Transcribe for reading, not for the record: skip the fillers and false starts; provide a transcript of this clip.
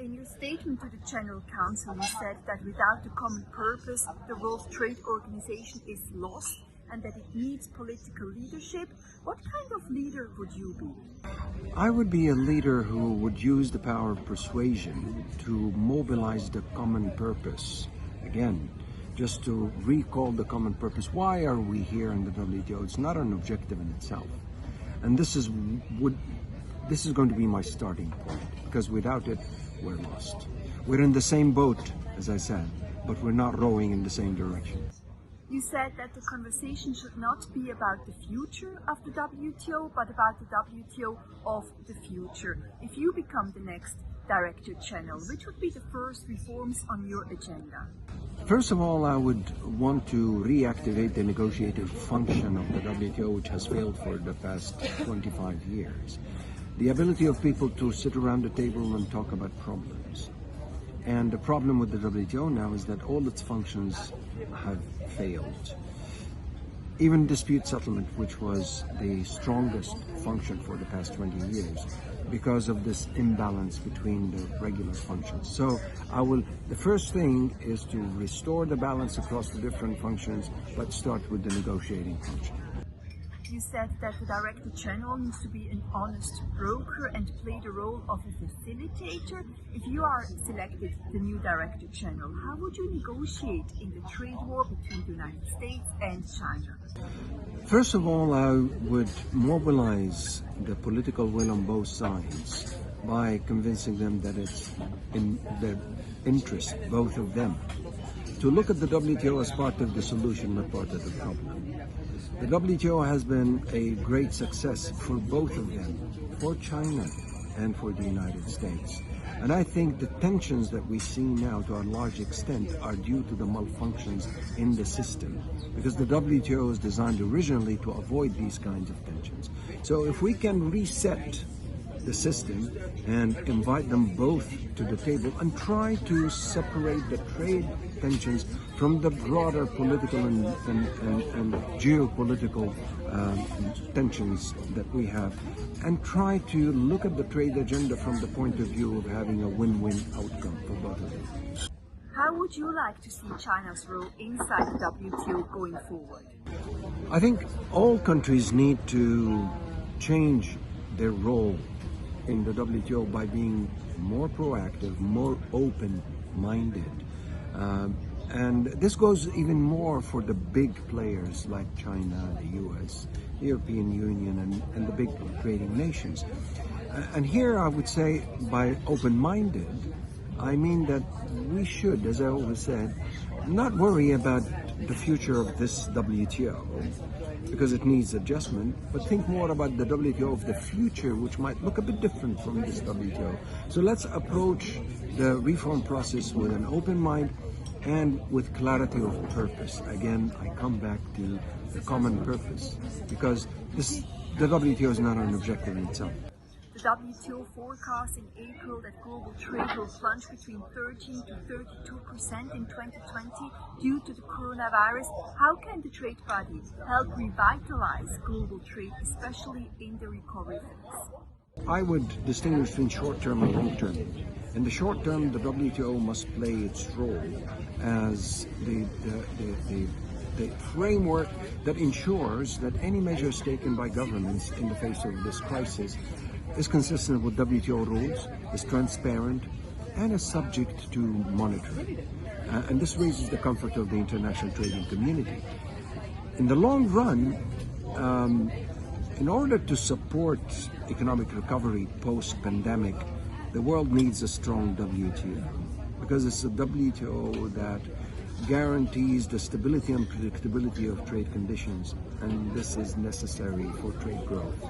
In your statement to the General Council, you said that without a common purpose, the World Trade Organization is lost and that it needs political leadership. What kind of leader would you be? I would be a leader who would use the power of persuasion to mobilize the common purpose. Again, just to recall the common purpose. Why are we here in the WTO? It's not an objective in itself. And this is going to be my starting point, because without it, we're lost. We're in the same boat, as I said, but we're not rowing in the same direction. You said that the conversation should not be about the future of the WTO, but about the WTO of the future. If you become the next Director General, which would be the first reforms on your agenda? First of all, I would want to reactivate the negotiating function of the WTO, which has failed for the past 25 years. The ability of people to sit around the table and talk about problems. And the problem with the WTO now is that all its functions have failed. Even dispute settlement, which was the strongest function for the past 20 years, because of this imbalance between the regular functions. So the first thing is to restore the balance across the different functions, but start with the negotiating function. You said that the Director General needs to be an honest broker and play the role of a facilitator. If you are selected the new Director General, how would you negotiate in the trade war between the United States and China? First of all, I would mobilize the political will on both sides by convincing them that it's in their interest, both of them, to look at the WTO as part of the solution, not part of the problem. The WTO has been a great success for both of them, for China and for the United States. And I think the tensions that we see now to a large extent are due to the malfunctions in the system, because the WTO is designed originally to avoid these kinds of tensions. So if we can reset the system and invite them both to the table and try to separate the trade tensions from the broader political and geopolitical tensions that we have, and try to look at the trade agenda from the point of view of having a win-win outcome for both of them. How would you like to see China's role inside the WTO going forward? I think all countries need to change their role in the WTO by being more proactive, more open-minded. And this goes even more for the big players like China, the US, the European Union, and the big trading nations. And here I would say, by open-minded, I mean that we should, as I always said, not worry about the future of this WTO, because it needs adjustment, but think more about the WTO of the future, which might look a bit different from this WTO. So let's approach the reform process with an open mind and with clarity of purpose. Again, I come back to the common purpose, because the WTO is not an objective in itself. The WTO forecasts in April that global trade will plunge between 13 to 32% in 2020 due to the coronavirus. How can the trade body help revitalize global trade, especially in the recovery phase? I would distinguish between short-term and long-term. In the short term, the WTO must play its role as the framework that ensures that any measures taken by governments in the face of this crisis is consistent with WTO rules, is transparent, and is subject to monitoring. And this raises the comfort of the international trading community. In the long run, in order to support economic recovery post-pandemic, the world needs a strong WTO, because it's a WTO that guarantees the stability and predictability of trade conditions, and this is necessary for trade growth.